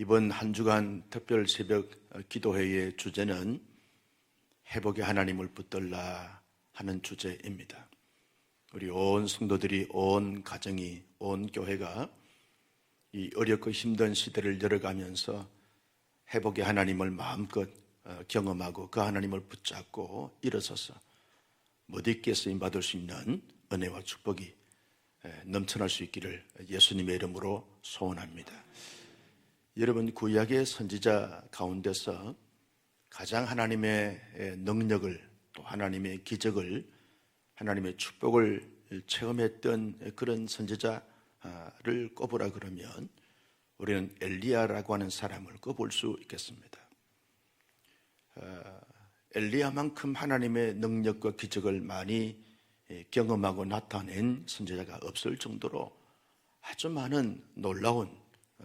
이번 한 주간 특별 새벽 기도회의 주제는 회복의 하나님을 붙들라 하는 주제입니다. 우리 온 성도들이, 온 가정이, 온 교회가 이 어렵고 힘든 시대를 열어가면서 회복의 하나님을 마음껏 경험하고 그 하나님을 붙잡고 일어서서 못있게 쓰임받을 수 있는 은혜와 축복이 넘쳐날 수 있기를 예수님의 이름으로 소원합니다. 여러분, 구약의 선지자 가운데서 가장 하나님의 능력을, 또 하나님의 기적을, 하나님의 축복을 체험했던 그런 선지자를 꼽으라 그러면 우리는 엘리야라고 하는 사람을 꼽을 수 있겠습니다. 엘리야만큼 하나님의 능력과 기적을 많이 경험하고 나타낸 선지자가 없을 정도로 아주 많은 놀라운,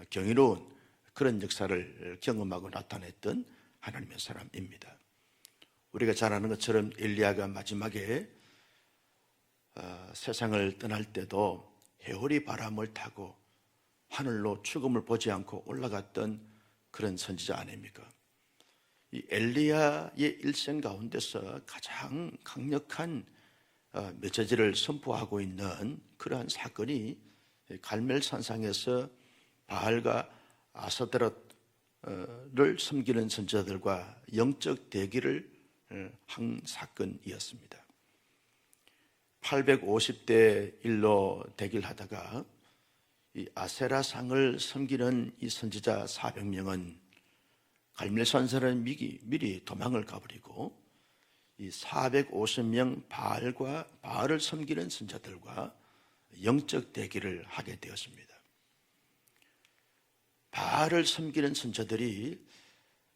경이로운 그런 역사를 경험하고 나타냈던 하나님의 사람입니다. 우리가 잘 아는 것처럼 엘리야가 마지막에 세상을 떠날 때도 해오리 바람을 타고 하늘로 죽음을 보지 않고 올라갔던 그런 선지자 아닙니까? 이 엘리야의 일생 가운데서 가장 강력한 메시지를 선포하고 있는 그러한 사건이 갈멜산상에서 바알과 아스타롯을 섬기는 선지자들과 영적 대기를 한 사건이었습니다. 850대 1로 대기하다가 이 아세라상을 섬기는 이 선지자 400명은 갈멜산산을 미리 도망을 가버리고 이 450명 바알을 섬기는 선지자들과 영적 대기를 하게 되었습니다. 바알을 섬기는 선지자들이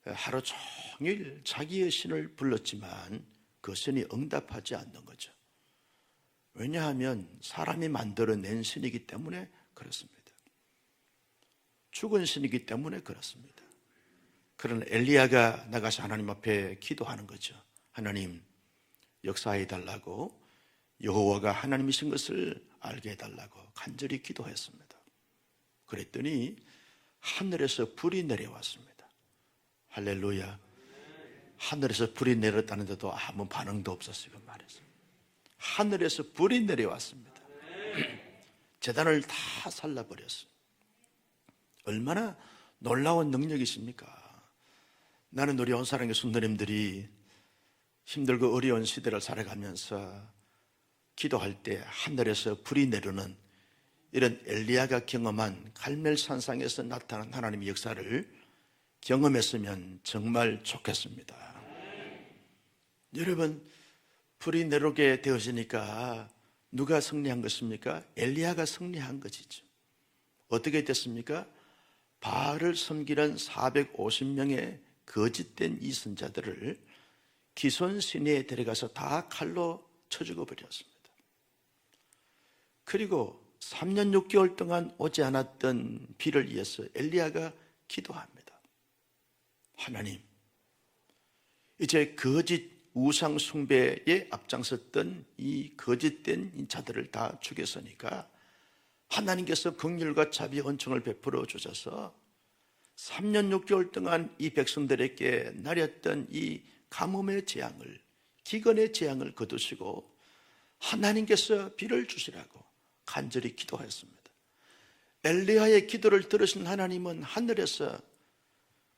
하루 종일 자기의 신을 불렀지만 그 신이 응답하지 않는 거죠. 왜냐하면 사람이 만들어낸 신이기 때문에 그렇습니다. 죽은 신이기 때문에 그렇습니다. 그러나 엘리야가 나가서 하나님 앞에 기도하는 거죠. 하나님, 역사해 달라고, 여호와가 하나님이신 것을 알게 해달라고 간절히 기도했습니다. 그랬더니 하늘에서 불이 내려왔습니다. 할렐루야. 하늘에서 불이 내렸다는데도 아무 반응도 없었어요. 그 말에서 하늘에서 불이 내려왔습니다. 제단을 다 살라버렸어요. 얼마나 놀라운 능력이십니까? 나는 우리 온 사랑의 성도님들이 힘들고 어려운 시대를 살아가면서 기도할 때 하늘에서 불이 내려오는 이런 엘리야가 경험한 갈멜산상에서 나타난 하나님의 역사를 경험했으면 정말 좋겠습니다. 여러분, 불이 내려오게 되어지니까 누가 승리한 것입니까? 엘리야가 승리한 것이죠. 어떻게 됐습니까? 바알을 섬기는 450명의 거짓된 이 선자들을 기손 시내에 데려가서 다 칼로 쳐 죽어버렸습니다. 그리고 3년 6개월 동안 오지 않았던 비를 위해서 엘리야가 기도합니다. 하나님, 이제 거짓 우상 숭배에 앞장섰던 이 거짓된 자들을 다 죽였으니까 하나님께서 긍휼과 자비恩宠을 베풀어 주셔서 3년 6개월 동안 이 백성들에게 날렸던 이 가뭄의 재앙을, 기근의 재앙을 거두시고 하나님께서 비를 주시라고 간절히 기도했습니다. 엘리야의 기도를 들으신 하나님은 하늘에서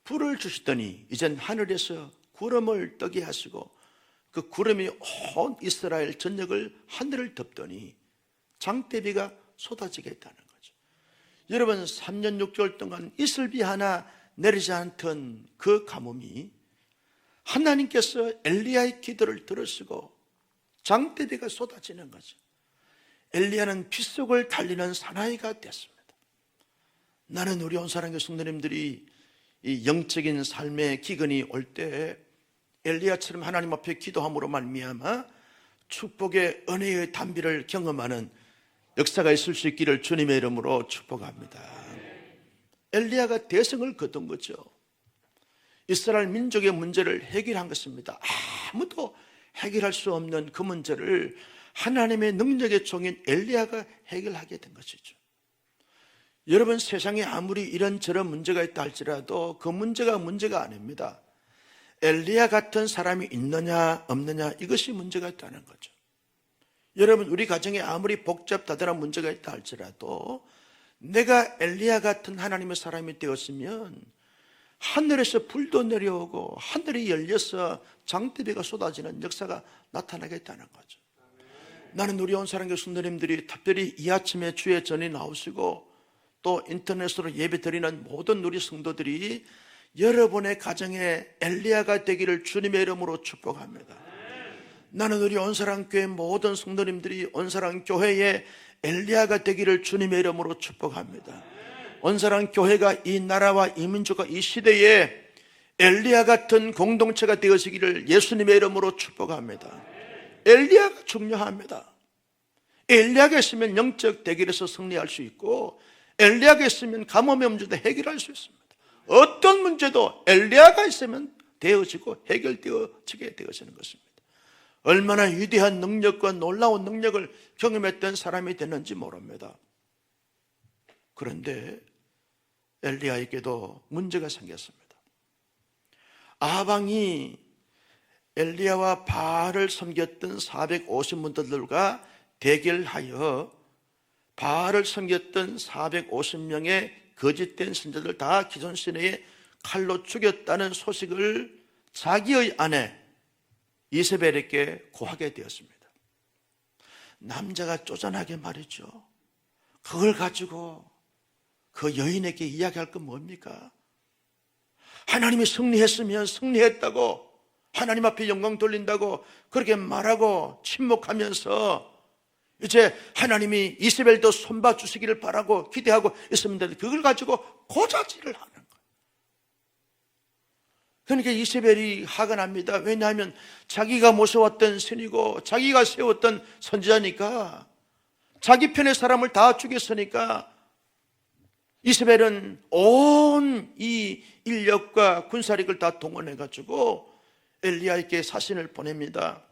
불을 주시더니 이젠 하늘에서 구름을 뜨게 하시고 그 구름이 온 이스라엘 전역을 하늘을 덮더니 장대비가 쏟아지게 했다는 거죠. 여러분, 3년 6개월 동안 이슬비 하나 내리지 않던 그 가뭄이 하나님께서 엘리야의 기도를 들으시고 장대비가 쏟아지는 거죠. 엘리야는 피 속을 달리는 사나이가 됐습니다. 나는 우리 온 사랑의 성도님들이 이 영적인 삶의 기근이 올 때 엘리야처럼 하나님 앞에 기도함으로 말미암아 축복의 은혜의 단비를 경험하는 역사가 있을 수 있기를 주님의 이름으로 축복합니다. 엘리야가 대성을 거둔 거죠. 이스라엘 민족의 문제를 해결한 것입니다. 아무도 해결할 수 없는 그 문제를 하나님의 능력의 종인 엘리야가 해결하게 된 것이죠. 여러분, 세상에 아무리 이런저런 문제가 있다 할지라도 그 문제가 아닙니다. 엘리야 같은 사람이 있느냐 없느냐, 이것이 문제가 있다는 거죠. 여러분, 우리 가정에 아무리 복잡다단한 문제가 있다 할지라도 내가 엘리야 같은 하나님의 사람이 되었으면 하늘에서 불도 내려오고 하늘이 열려서 장대비가 쏟아지는 역사가 나타나겠다는 거죠. 나는 우리 온사랑교회 성도님들이 특별히 이 아침에 주의 전이 나오시고 또 인터넷으로 예배 드리는 모든 우리 성도들이 여러분의 가정에 엘리야가 되기를 주님의 이름으로 축복합니다. 나는 우리 온사랑교회 모든 성도님들이 온사랑교회에 엘리야가 되기를 주님의 이름으로 축복합니다. 온사랑교회가 이 나라와 이 민족과 이 시대에 엘리야 같은 공동체가 되어지기를 예수님의 이름으로 축복합니다. 엘리야가 중요합니다. 엘리야가 있으면 영적 대결에서 승리할 수 있고, 엘리야가 있으면 가뭄의 문제도 해결할 수 있습니다. 어떤 문제도 엘리야가 있으면 되어지고 해결되어지게 되어지는 것입니다. 얼마나 위대한 능력과 놀라운 능력을 경험했던 사람이 됐는지 모릅니다. 그런데 엘리야에게도 문제가 생겼습니다. 아방이 엘리야와 바알을 섬겼던 450문들과 대결하여 바알을 섬겼던 450명의 거짓된 선지자들 다 기존 시내에 칼로 죽였다는 소식을 자기의 아내 이세벨에게 고하게 되었습니다. 남자가 쪼잔하게 말이죠. 그걸 가지고 그 여인에게 이야기할 건 뭡니까? 하나님이 승리했으면 승리했다고, 하나님 앞에 영광 돌린다고 그렇게 말하고 침묵하면서 이제 하나님이 이세벨도 손봐 주시기를 바라고 기대하고 있으면 되는데 그걸 가지고 고자질을 하는 거예요. 그러니까 이세벨이 화가 납니다. 왜냐하면 자기가 모셔왔던 신이고 자기가 세웠던 선지자니까, 자기 편의 사람을 다 죽였으니까 이세벨은 온 이 인력과 군사력을 다 동원해가지고 엘리야에게 사신을 보냅니다.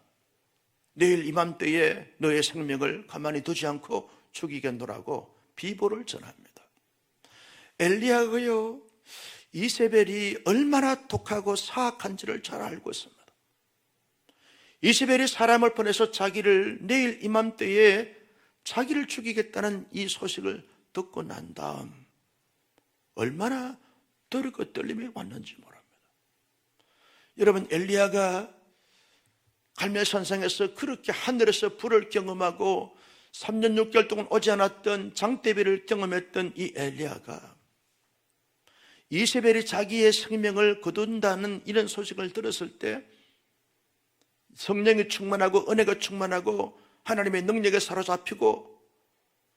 내일 이맘때에 너의 생명을 가만히 두지 않고 죽이겠노라고 비보를 전합니다. 엘리야가요, 이세벨이 얼마나 독하고 사악한지를 잘 알고 있습니다. 이세벨이 사람을 보내서 자기를 내일 이맘때에 자기를 죽이겠다는 이 소식을 듣고 난 다음 얼마나 떨고 떨림이 왔는지 모릅니다. 여러분, 엘리야가 갈멜산상에서 그렇게 하늘에서 불을 경험하고 3년 6개월 동안 오지 않았던 장대비를 경험했던 이 엘리야가 이세벨이 자기의 생명을 거둔다는 이런 소식을 들었을 때 성령이 충만하고 은혜가 충만하고 하나님의 능력에 사로잡히고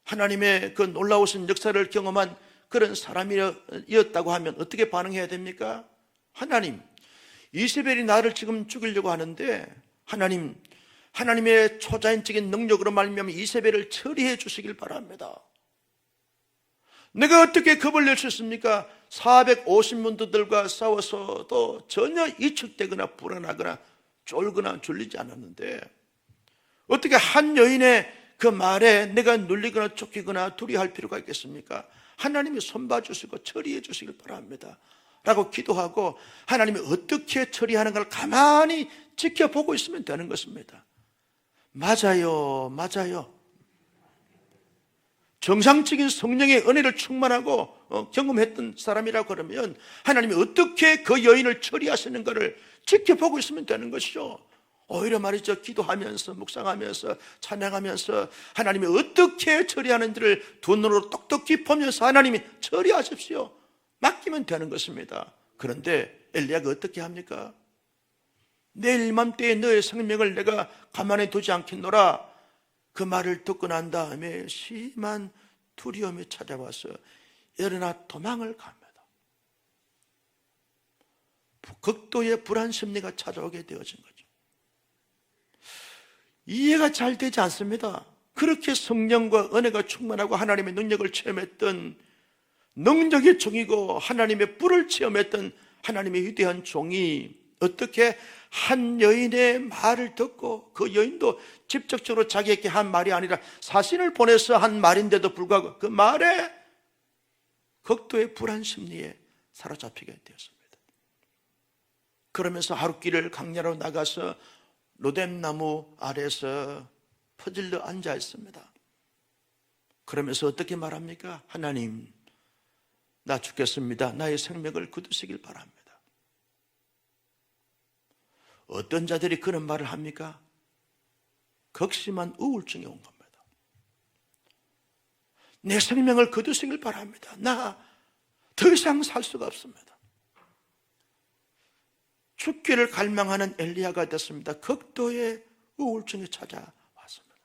하나님의 그 놀라우신 역사를 경험한 그런 사람이었다고 하면 어떻게 반응해야 됩니까? 하나님, 이세벨이 나를 지금 죽이려고 하는데 하나님의 초자연적인 능력으로 말미암아 이세벨을 처리해 주시길 바랍니다. 내가 어떻게 겁을 낼 수 있습니까? 450문도들과 싸워서도 전혀 위축되거나 불안하거나 쫄거나 졸리지 않았는데 어떻게 한 여인의 그 말에 내가 눌리거나 쫓기거나 두려워할 필요가 있겠습니까? 하나님이 손봐 주시고 처리해 주시길 바랍니다 라고 기도하고 하나님이 어떻게 처리하는 걸 가만히 지켜보고 있으면 되는 것입니다. 맞아요. 정상적인 성령의 은혜를 충만하고 경험했던 사람이라고 그러면 하나님이 어떻게 그 여인을 처리하시는 것을 지켜보고 있으면 되는 것이죠. 오히려 말이죠, 기도하면서 묵상하면서 찬양하면서 하나님이 어떻게 처리하는지를 두 눈으로 똑똑히 보면서 하나님이 처리하십시오, 맡기면 되는 것입니다. 그런데 엘리야가 어떻게 합니까? 내일 이맘때에 너의 생명을 내가 가만히 두지 않겠노라, 그 말을 듣고 난 다음에 심한 두려움이 찾아와서 일어나 도망을 갑니다. 극도의 불안 심리가 찾아오게 되어진 거죠. 이해가 잘 되지 않습니다. 그렇게 성령과 은혜가 충만하고 하나님의 능력을 체험했던 능력의 종이고 하나님의 뿔을 체험했던 하나님의 위대한 종이 어떻게 한 여인의 말을 듣고, 그 여인도 직접적으로 자기에게 한 말이 아니라 사신을 보내서 한 말인데도 불구하고 그 말에 극도의 불안 심리에 사로잡히게 되었습니다. 그러면서 하룻길을 강야로 나가서 로뎀나무 아래서 퍼질러 앉아 있습니다. 그러면서 어떻게 말합니까? 하나님, 나 죽겠습니다. 나의 생명을 거두시길 바랍니다. 어떤 자들이 그런 말을 합니까? 극심한 우울증이 온 겁니다. 내 생명을 거두시길 바랍니다. 나 더 이상 살 수가 없습니다. 죽기를 갈망하는 엘리야가 됐습니다. 극도의 우울증이 찾아왔습니다.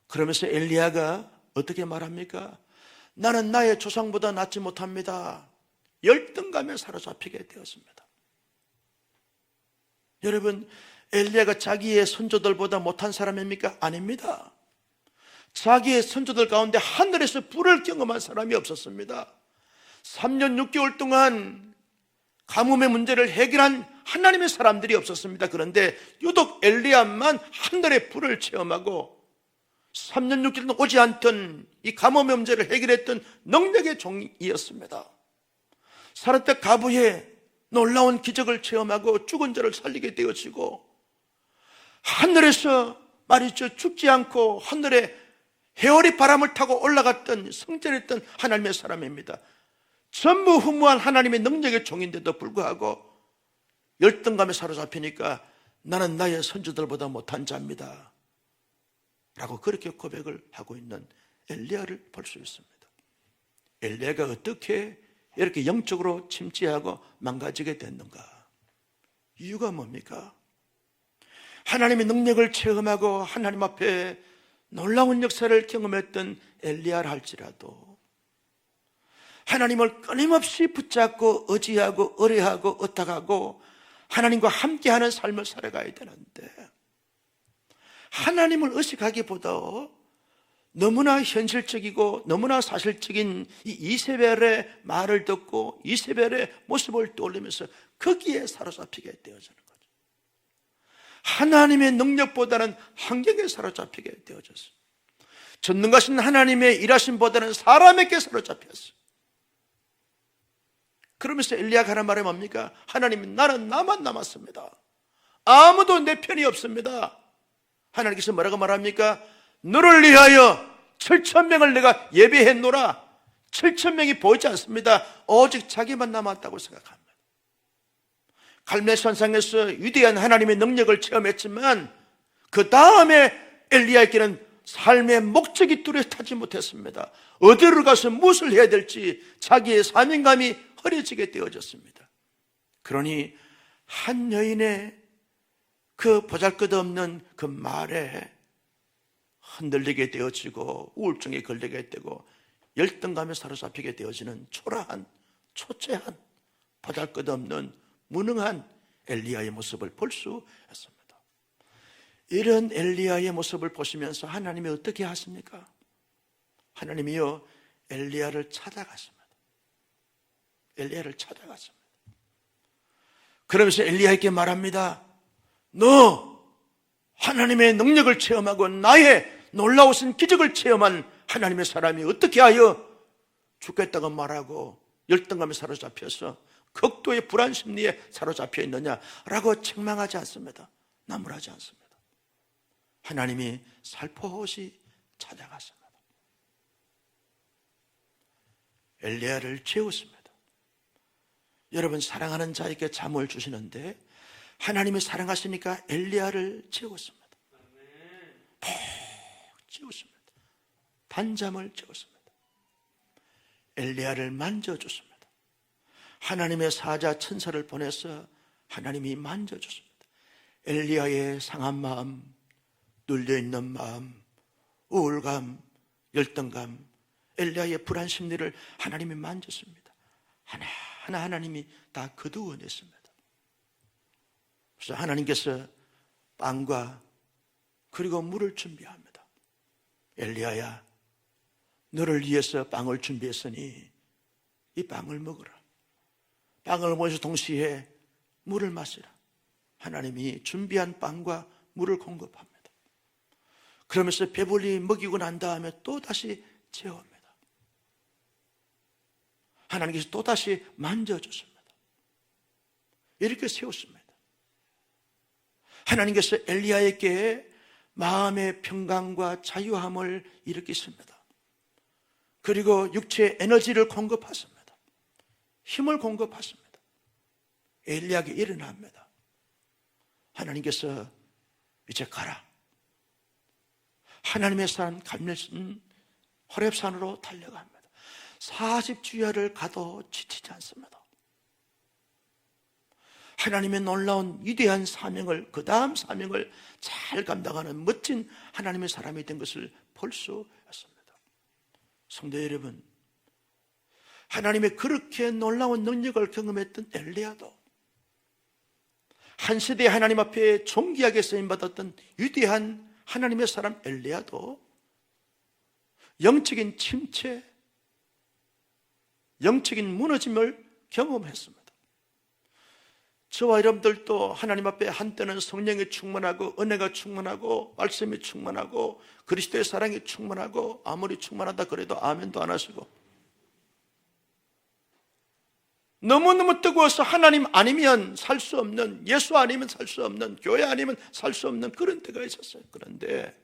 그러면서 엘리야가 어떻게 말합니까? 나는 나의 조상보다 낫지 못합니다. 열등감에 사로잡히게 되었습니다. 여러분, 엘리야가 자기의 선조들보다 못한 사람입니까? 아닙니다. 자기의 선조들 가운데 하늘에서 불을 경험한 사람이 없었습니다. 3년 6개월 동안 가뭄의 문제를 해결한 하나님의 사람들이 없었습니다. 그런데 유독 엘리야만 하늘의 불을 체험하고 3년 6개월 동안 오지 않던 이 가뭄의 문제를 해결했던 능력의 종이었습니다. 사르밧 가부에 놀라운 기적을 체험하고 죽은 자를 살리게 되어지고 하늘에서 말이죠, 죽지 않고 하늘에 해오리 바람을 타고 올라갔던 성전했던 하나님의 사람입니다. 전무후무한 하나님의 능력의 종인데도 불구하고 열등감에 사로잡히니까 나는 나의 선조들보다 못한 자입니다 라고 그렇게 고백을 하고 있는 엘리야를 볼 수 있습니다. 엘리야가 어떻게 이렇게 영적으로 침체하고 망가지게 됐는가? 이유가 뭡니까? 하나님의 능력을 체험하고 하나님 앞에 놀라운 역사를 경험했던 엘리야를 할지라도 하나님을 끊임없이 붙잡고 의지하고 의뢰하고 의탁하고 하나님과 함께하는 삶을 살아가야 되는데 하나님을 의식하기보다 너무나 현실적이고 너무나 사실적인 이 이세벨의 말을 듣고 이세벨의 모습을 떠올리면서 거기에 사로잡히게 되어지는 거죠. 하나님의 능력보다는 환경에 사로잡히게 되어졌어요. 전능하신 하나님의 일하심보다는 사람에게 사로잡혔어요. 그러면서 엘리야가 하는 말이 뭡니까? 하나님이 나는 나만 남았습니다. 아무도 내 편이 없습니다. 하나님께서 뭐라고 말합니까? 너를 위하여 7,000명을 내가 예비했노라. 7,000명이 보이지 않습니다. 오직 자기만 남았다고 생각합니다. 갈멜산상에서 위대한 하나님의 능력을 체험했지만 그 다음에 엘리야에게는 삶의 목적이 뚜렷하지 못했습니다. 어디로 가서 무엇을 해야 될지 자기의 사명감이 흐려지게 되어졌습니다. 그러니 한 여인의 그 보잘것없는 그 말에 흔들리게 되어지고 우울증에 걸리게 되고 열등감에 사로잡히게 되어지는 초라한, 초췌한, 보잘것없는 무능한 엘리야의 모습을 볼 수 있습니다. 이런 엘리야의 모습을 보시면서 하나님이 어떻게 하십니까? 하나님이요, 엘리야를 찾아갔습니다. 엘리야를 찾아갔습니다. 그러면서 엘리야에게 말합니다. 너 하나님의 능력을 체험하고 나의 놀라우신 기적을 체험한 하나님의 사람이 어떻게 하여 죽겠다고 말하고 열등감에 사로잡혀서 극도의 불안 심리에 사로잡혀 있느냐라고 책망하지 않습니다. 나무라지 않습니다. 하나님이 살포시 찾아갔습니다. 엘리야를 재웠습니다. 여러분, 사랑하는 자에게 잠을 주시는데 하나님이 사랑하시니까 엘리야를 재웠습니다. 푹 재웠습니다. 단잠을 재웠습니다. 엘리야를 만져줬습니다. 하나님의 사자 천사를 보내서 하나님이 만져줬습니다. 엘리야의 상한 마음, 눌려있는 마음, 우울감, 열등감, 엘리야의 불안 심리를 하나님이 만졌습니다. 하나하나 하나님이 다 거두어냈습니다. 그래서 하나님께서 빵과 그리고 물을 준비합니다. 엘리야야, 너를 위해서 빵을 준비했으니 이 빵을 먹으라. 빵을 먹으면서 동시에 물을 마시라. 하나님이 준비한 빵과 물을 공급합니다. 그러면서 배불리 먹이고 난 다음에 또 다시 재웁니다. 하나님께서 또다시 만져줬습니다. 이렇게 세웠습니다. 하나님께서 엘리야에게 마음의 평강과 자유함을 일으켰습니다. 그리고 육체의 에너지를 공급하십니다. 힘을 공급하십니다. 엘리야에게 일어납니다. 하나님께서 이제 가라. 하나님의 산 갈멜산 호렙산으로 달려갑니다. 40주야를 가도 지치지 않습니다. 하나님의 놀라운 위대한 사명을, 그 다음 사명을 잘 감당하는 멋진 하나님의 사람이 된 것을 볼 수 있습니다. 성도 여러분, 하나님의 그렇게 놀라운 능력을 경험했던 엘리야도, 한 세대 하나님 앞에 존귀하게 쓰임받았던 위대한 하나님의 사람 엘리야도 영적인 침체, 영적인 무너짐을 경험했습니다. 저와 여러분들도 하나님 앞에 한때는 성령이 충만하고 은혜가 충만하고 말씀이 충만하고 그리스도의 사랑이 충만하고 아무리 충만하다 그래도 아멘도 안 하시고 너무너무 뜨거워서 하나님 아니면 살 수 없는, 예수 아니면 살 수 없는, 교회 아니면 살 수 없는 그런 때가 있었어요. 그런데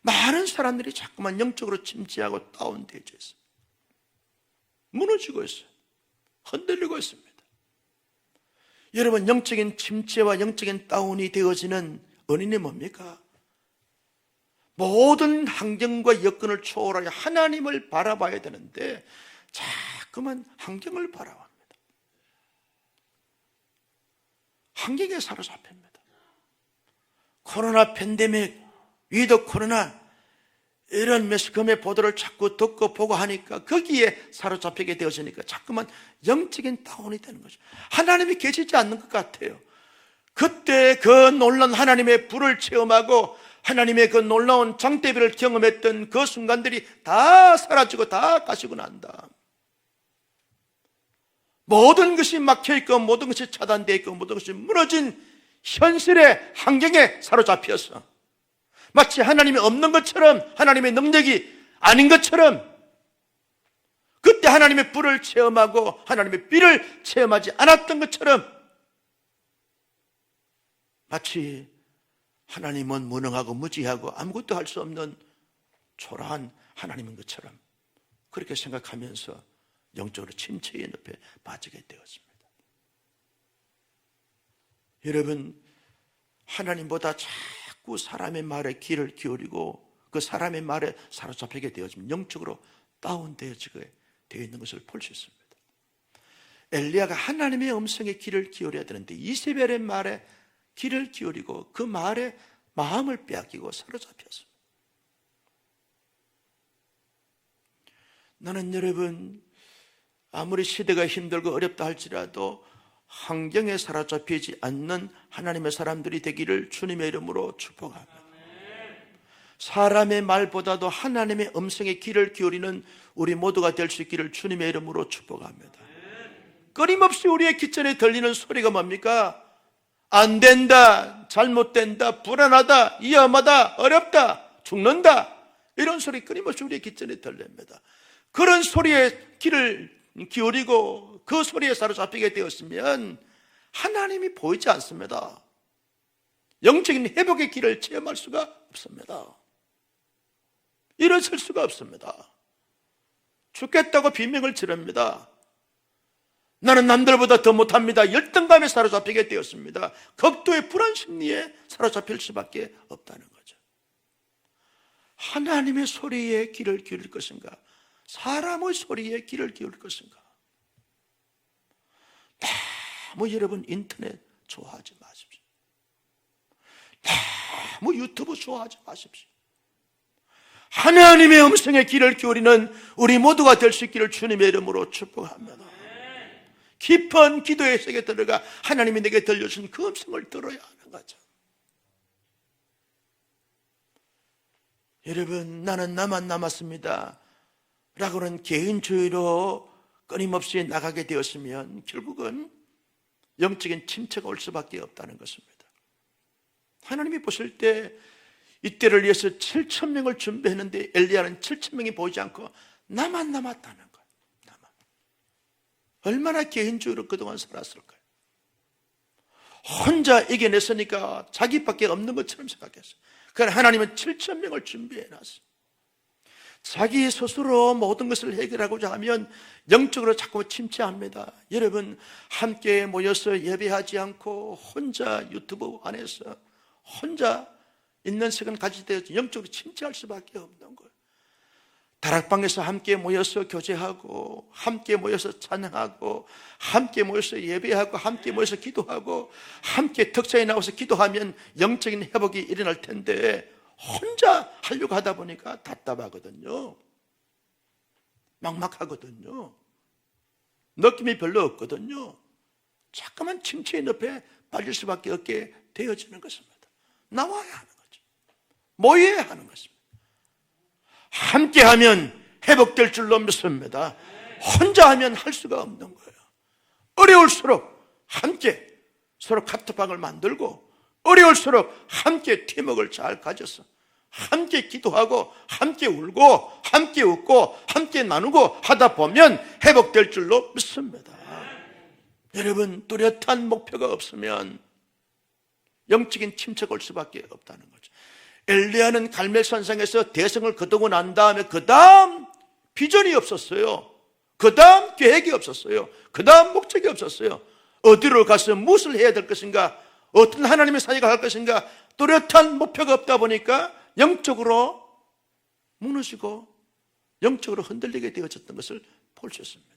많은 사람들이 자꾸만 영적으로 침체하고 다운되어져 있어요. 무너지고 있어요. 흔들리고 있습니다. 여러분, 영적인 침체와 영적인 다운이 되어지는 원인이 뭡니까? 모든 환경과 여건을 초월하여 하나님을 바라봐야 되는데 자꾸만 환경을 바라봅니다. 환경에 사로잡힙니다. 코로나 팬데믹, 위드 코로나 이런 매스컴의 보도를 자꾸 듣고 보고 하니까 거기에 사로잡히게 되어지니까 자꾸만 영적인 다운이 되는 거죠. 하나님이 계시지 않는 것 같아요. 그때 그 놀라운 하나님의 불을 체험하고 하나님의 그 놀라운 장대비를 경험했던 그 순간들이 다 사라지고 다 가시고 난다. 모든 것이 막혀있고 모든 것이 차단되어 있고 모든 것이 무너진 현실의 환경에 사로잡혀서 마치 하나님이 없는 것처럼, 하나님의 능력이 아닌 것처럼, 그때 하나님의 불을 체험하고 하나님의 비를 체험하지 않았던 것처럼 마치 하나님은 무능하고 무지하고 아무것도 할 수 없는 초라한 하나님인 것처럼 그렇게 생각하면서 영적으로 침체의 늪에 빠지게 되었습니다. 여러분, 하나님보다 자꾸 사람의 말에 귀를 기울이고 그 사람의 말에 사로잡히게 되어지면 영적으로 다운되어지게 되어 있는 것을 볼 수 있습니다. 엘리야가 하나님의 음성에 귀를 기울여야 되는데 이세벨의 말에 귀를 기울이고 그 말에 마음을 빼앗기고 사로잡혔습니다. 나는 여러분, 아무리 시대가 힘들고 어렵다 할지라도 환경에 사로잡히지 않는 하나님의 사람들이 되기를 주님의 이름으로 축복합니다. 사람의 말보다도 하나님의 음성에 귀를 기울이는 우리 모두가 될 수 있기를 주님의 이름으로 축복합니다. 끊임없이 우리의 귓전에 들리는 소리가 뭡니까? 안 된다, 잘못된다, 불안하다, 위험하다, 어렵다, 죽는다, 이런 소리 끊임없이 우리의 귓전에 들립니다. 그런 소리에 귀를 기울이고 그 소리에 사로잡히게 되었으면 하나님이 보이지 않습니다. 영적인 회복의 길을 체험할 수가 없습니다. 일어설 수가 없습니다. 죽겠다고 비명을 지릅니다. 나는 남들보다 더 못합니다. 열등감에 사로잡히게 되었습니다. 극도의 불안 심리에 사로잡힐 수밖에 없다는 거죠. 하나님의 소리에 귀를 기울일 것인가? 사람의 소리에 귀를 기울일 것인가? 너무 여러분 인터넷 좋아하지 마십시오. 너무 유튜브 좋아하지 마십시오. 하나님의 음성에 귀를 기울이는 우리 모두가 될 수 있기를 주님의 이름으로 축복합니다. 깊은 기도의 속에 들어가 하나님이 내게 들려주신 그 음성을 들어야 하는 거죠. 여러분, 나는 나만 남았습니다 라고는 개인주의로 끊임없이 나가게 되었으면 결국은 영적인 침체가 올 수밖에 없다는 것입니다. 하나님이 보실 때 이때를 위해서 7,000명을 준비했는데 엘리야는 7,000명이 보이지 않고 나만 남았다는 거예요. 나만. 얼마나 개인주의로 그동안 살았을까요? 혼자 이겨냈으니까 자기밖에 없는 것처럼 생각했어요. 그러나 하나님은 7,000명을 준비해놨어요. 자기 스스로 모든 것을 해결하고자 하면 영적으로 자꾸 침체합니다. 여러분, 함께 모여서 예배하지 않고 혼자 유튜브 안에서 혼자 있는 시간 가질 때 영적으로 침체할 수밖에 없는 거예요. 다락방에서 함께 모여서 교제하고, 함께 모여서 찬양하고, 함께 모여서 예배하고, 함께 모여서 기도하고, 함께 덕사에 나와서 기도하면 영적인 회복이 일어날 텐데 혼자 하려고 하다 보니까 답답하거든요. 막막하거든요. 느낌이 별로 없거든요. 자꾸만 침체의 늪에 빠질 수밖에 없게 되어지는 것입니다. 나와야 하는 거죠. 모여야 하는 것입니다. 함께하면 회복될 줄로 믿습니다. 혼자 하면 할 수가 없는 거예요. 어려울수록 함께 서로 카트방을 만들고, 어려울수록 함께 팀워크를 잘 가져서 함께 기도하고 함께 울고 함께 웃고 함께 나누고 하다 보면 회복될 줄로 믿습니다. 여러분, 뚜렷한 목표가 없으면 영적인 침체가 올 수밖에 없다는 거죠. 엘리야는 갈멜산상에서 대성을 거두고 난 다음에 그 다음 비전이 없었어요. 그 다음 계획이 없었어요. 그 다음 목적이 없었어요. 어디로 가서 무엇을 해야 될 것인가, 어떤 하나님의 사역을 할 것인가, 뚜렷한 목표가 없다 보니까 영적으로 무너지고 영적으로 흔들리게 되어졌던 것을 볼 수 있습니다.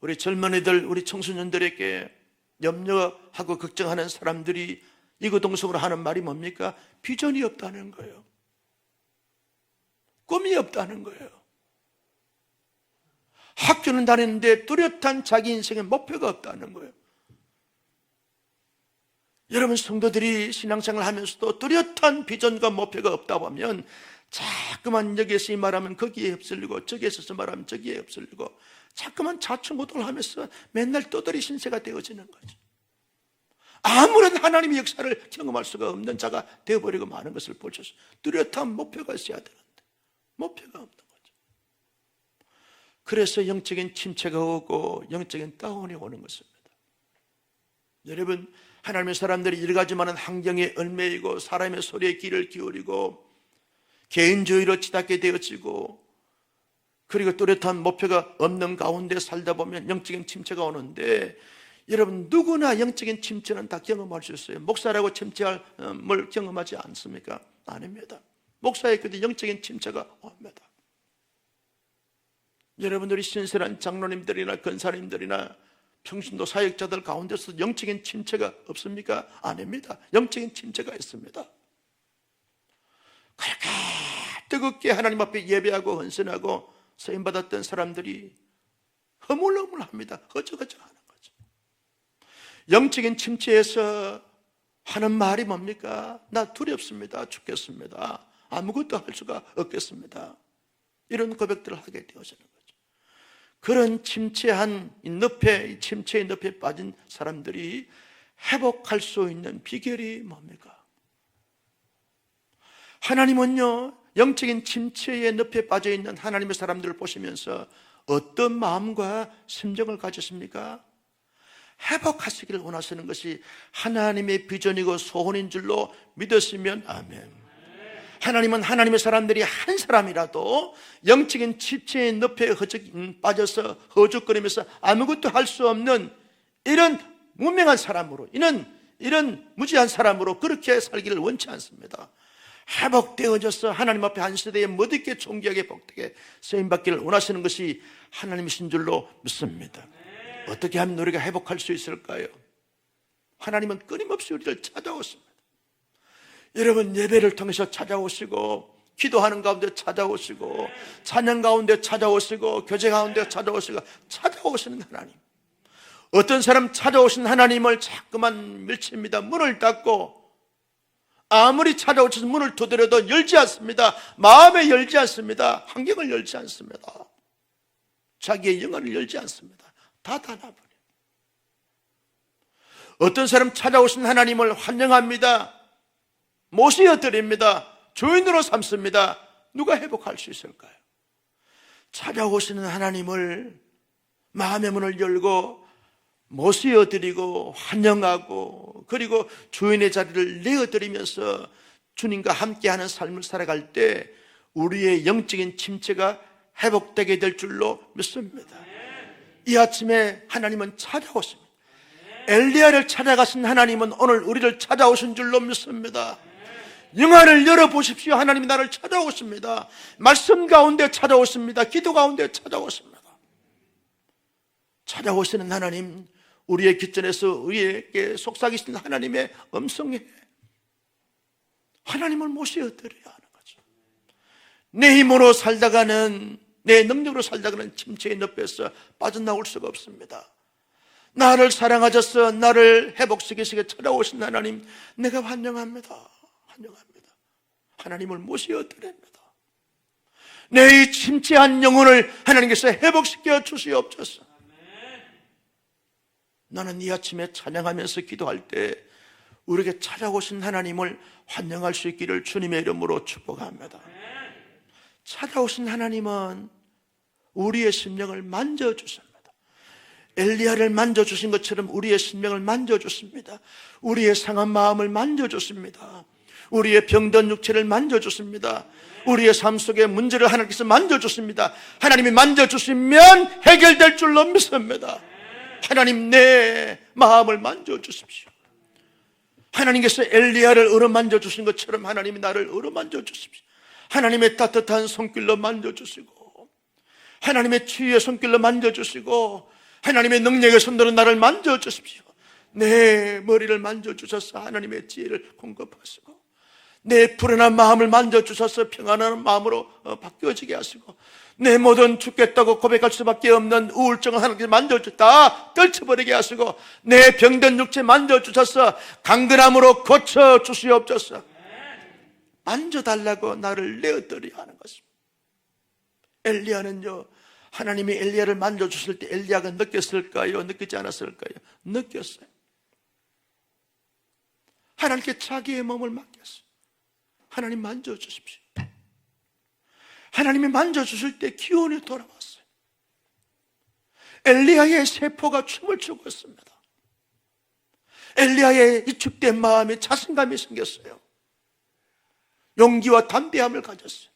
우리 젊은이들, 우리 청소년들에게 염려하고 걱정하는 사람들이 이거동성으로 하는 말이 뭡니까? 비전이 없다는 거예요. 꿈이 없다는 거예요. 학교는 다니는데 뚜렷한 자기 인생의 목표가 없다는 거예요. 여러분, 성도들이 신앙생활을 하면서도 뚜렷한 비전과 목표가 없다 보면 자꾸만 여기에서 이 말하면 거기에 휩쓸리고, 저기에서 말하면 저기에 휩쓸리고, 자꾸만 좌충우돌을 하면서 맨날 떠돌이 신세가 되어지는 거죠. 아무런 하나님의 역사를 경험할 수가 없는 자가 되어버리고 마는 것을 볼 수 있어요. 뚜렷한 목표가 있어야 되는데 목표가 없는 거죠. 그래서 영적인 침체가 오고 영적인 다운이 오는 것입니다. 여러분, 하나님의 사람들이 여러 가지 많은 환경에 얽매이고 사람의 소리에 귀를 기울이고 개인주의로 치닫게 되어지고, 그리고 뚜렷한 목표가 없는 가운데 살다 보면 영적인 침체가 오는데, 여러분, 누구나 영적인 침체는 다 경험할 수 있어요. 목사라고 침체를 경험하지 않습니까? 아닙니다. 목사에게도 영적인 침체가 옵니다. 여러분들이 신실한 장로님들이나 권사님들이나 평신도 사역자들 가운데서 영적인 침체가 없습니까? 아닙니다. 영적인 침체가 있습니다. 그렇게 뜨겁게 하나님 앞에 예배하고 헌신하고 쓰임받았던 사람들이 허물허물합니다. 허적허적하는 거죠. 영적인 침체에서 하는 말이 뭡니까? 나 두렵습니다. 죽겠습니다. 아무것도 할 수가 없겠습니다. 이런 고백들을 하게 되어지는 거죠. 그런 침체한 침체의 늪에 빠진 사람들이 회복할 수 있는 비결이 뭡니까? 하나님은요, 영적인 침체의 늪에 빠져 있는 하나님의 사람들을 보시면서 어떤 마음과 심정을 가졌습니까? 회복하시기를 원하시는 것이 하나님의 비전이고 소원인 줄로 믿으시면 아멘. 하나님은 하나님의 사람들이 한 사람이라도 영적인 침체의 늪에 빠져서 허죽거리면서 아무것도 할 수 없는 이런 무명한 사람으로, 이런 무지한 사람으로 그렇게 살기를 원치 않습니다. 회복되어져서 하나님 앞에 한 세대에 멋있게 존귀하게 복되게 쓰임받기를 원하시는 것이 하나님이신 줄로 믿습니다. 어떻게 하면 우리가 회복할 수 있을까요? 하나님은 끊임없이 우리를 찾아오십니다. 여러분, 예배를 통해서 찾아오시고, 기도하는 가운데 찾아오시고, 찬양 가운데 찾아오시고, 교제 가운데 찾아오시는 하나님. 어떤 사람 찾아오신 하나님을 자꾸만 밀칩니다. 문을 닫고, 아무리 찾아오셔서 문을 두드려도 열지 않습니다. 마음에 열지 않습니다. 환경을 열지 않습니다. 자기의 영혼을 열지 않습니다. 다 닫아버려요. 어떤 사람 찾아오신 하나님을 환영합니다. 모시어드립니다. 주인으로 삼습니다. 누가 회복할 수 있을까요? 찾아오시는 하나님을 마음의 문을 열고 모시어드리고 환영하고 그리고 주인의 자리를 내어드리면서 주님과 함께하는 삶을 살아갈 때 우리의 영적인 침체가 회복되게 될 줄로 믿습니다. 이 아침에 하나님은 찾아오십니다. 엘리야를 찾아가신 하나님은 오늘 우리를 찾아오신 줄로 믿습니다. 영안을 열어보십시오. 하나님이 나를 찾아오십니다. 말씀 가운데 찾아오십니다. 기도 가운데 찾아오십니다. 찾아오시는 하나님, 우리의 깃전에서 우리에게 속삭이신 하나님의 음성에 하나님을 모셔드려야 하는 거죠. 내 힘으로 살다가는, 내 능력으로 살다가는 침체의 늪에서 빠져나올 수가 없습니다. 나를 사랑하셔서 나를 회복시키시게 찾아오신 하나님, 내가 환영합니다. 환영합니다. 하나님을 모셔드립니다. 내 이 침체한 영혼을 하나님께서 회복시켜 주시옵소서. 나는 이 아침에 찬양하면서 기도할 때 우리에게 찾아오신 하나님을 환영할 수 있기를 주님의 이름으로 축복합니다. 찾아오신 하나님은 우리의 심령을 만져주십니다. 엘리야를 만져주신 것처럼 우리의 심령을 만져주십니다. 우리의 상한 마음을 만져주십니다. 우리의 병든 육체를 만져주십니다. 우리의 삶 속의 문제를 하나님께서 만져주십니다. 하나님이 만져주시면 해결될 줄로 믿습니다. 하나님, 내 마음을 만져주십시오. 하나님께서 엘리야를 어루만져 주신 것처럼 하나님이 나를 어루만져 주십시오. 하나님의 따뜻한 손길로 만져주시고 하나님의 치유의 손길로 만져주시고 하나님의 능력의 손으로 나를 만져주십시오. 내 머리를 만져주셔서 하나님의 지혜를 공급하시고 내 불안한 마음을 만져주셔서 평안한 마음으로 바뀌어지게 하시고 내 모든 죽겠다고 고백할 수밖에 없는 우울증을 하나님께서 만져주셔서 다 떨쳐버리게 하시고 내 병든 육체 만져주셔서 강건함으로 고쳐주시옵소서. 만져달라고 나를 내어드려야 하는 것입니다. 엘리야는요, 하나님이 엘리야를 만져주실 때 엘리야가 느꼈을까요? 느끼지 않았을까요? 느꼈어요. 하나님께 자기의 몸을 맡겼어요. 하나님 만져주십시오. 하나님이 만져주실 때 기운이 돌아왔어요. 엘리야의 세포가 춤을 추고 있습니다. 엘리야의 위축된 마음에 자신감이 생겼어요. 용기와 담대함을 가졌어요.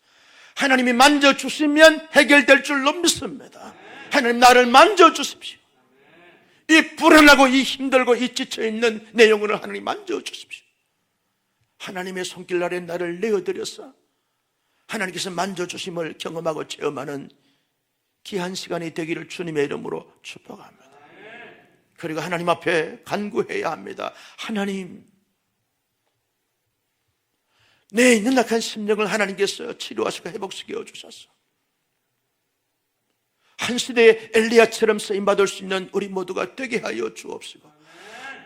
하나님이 만져주시면 해결될 줄로 믿습니다. 하나님, 나를 만져주십시오. 이 불안하고 이 힘들고 이 지쳐있는 내 영혼을 하나님 만져주십시오. 하나님의 손길 아래 나를 내어드려서 하나님께서 만져주심을 경험하고 체험하는 귀한 시간이 되기를 주님의 이름으로 축복합니다. 그리고 하나님 앞에 간구해야 합니다. 하나님, 내 연약한 심령을 하나님께서 치료하시고 회복시켜 주셔서 한 시대에 엘리야처럼 쓰임받을 수 있는 우리 모두가 되게 하여 주옵시고,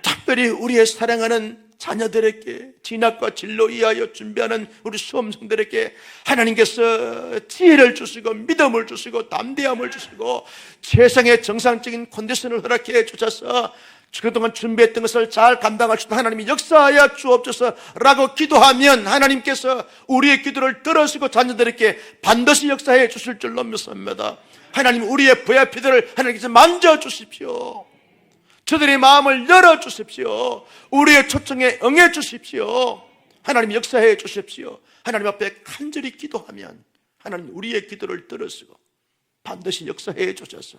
특별히 우리의 사랑하는 자녀들에게 진학과 진로 위하여 준비하는 우리 수험생들에게 하나님께서 지혜를 주시고 믿음을 주시고 담대함을 주시고 세상의 정상적인 컨디션을 허락해 주셔서 그동안 준비했던 것을 잘 감당할 수 있는 하나님이 역사하여 주옵소서라고 기도하면 하나님께서 우리의 기도를 들으시고 자녀들에게 반드시 역사해 주실 줄로 믿습니다. 하나님, 우리의 VIP들을 하나님께서 만져주십시오. 저들의 마음을 열어주십시오. 우리의 초청에 응해주십시오. 하나님, 역사해 주십시오. 하나님 앞에 간절히 기도하면 하나님 우리의 기도를 들으시고 반드시 역사해 주셔서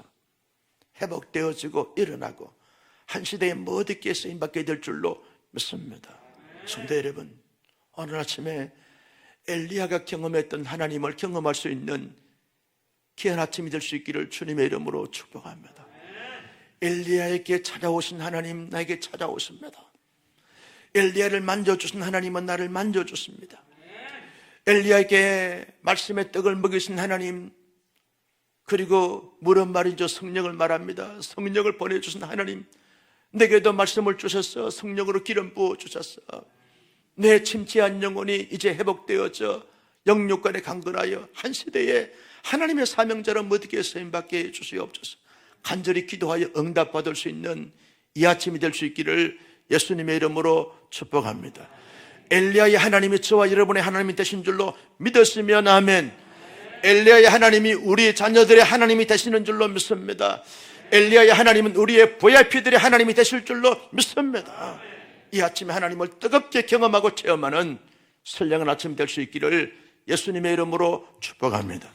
회복되어지고 일어나고 한 시대에 멋있게 쓰임받게 될 줄로 믿습니다. 성도 여러분, 오늘 아침에 엘리야가 경험했던 하나님을 경험할 수 있는 귀한 아침이 될 수 있기를 주님의 이름으로 축복합니다. 엘리야에게 찾아오신 하나님, 나에게 찾아오십니다. 엘리야를 만져주신 하나님은 나를 만져줬습니다. 엘리야에게 말씀의 떡을 먹이신 하나님, 그리고 물은 말이죠, 성령을 말합니다. 성령을 보내주신 하나님, 내게도 말씀을 주셔서 성령으로 기름 부어주셔서 내 침체한 영혼이 이제 회복되어져 영육간에 강건하여 한 시대에 하나님의 사명자로 멋있게 쓰임받게 해주시옵소서. 간절히 기도하여 응답받을 수 있는 이 아침이 될 수 있기를 예수님의 이름으로 축복합니다. 엘리야의 하나님이 저와 여러분의 하나님이 되신 줄로 믿었으면 아멘. 엘리야의 하나님이 우리 자녀들의 하나님이 되시는 줄로 믿습니다. 엘리야의 하나님은 우리의 VIP들의 하나님이 되실 줄로 믿습니다. 이 아침에 하나님을 뜨겁게 경험하고 체험하는 선량한 아침 될 수 있기를 예수님의 이름으로 축복합니다.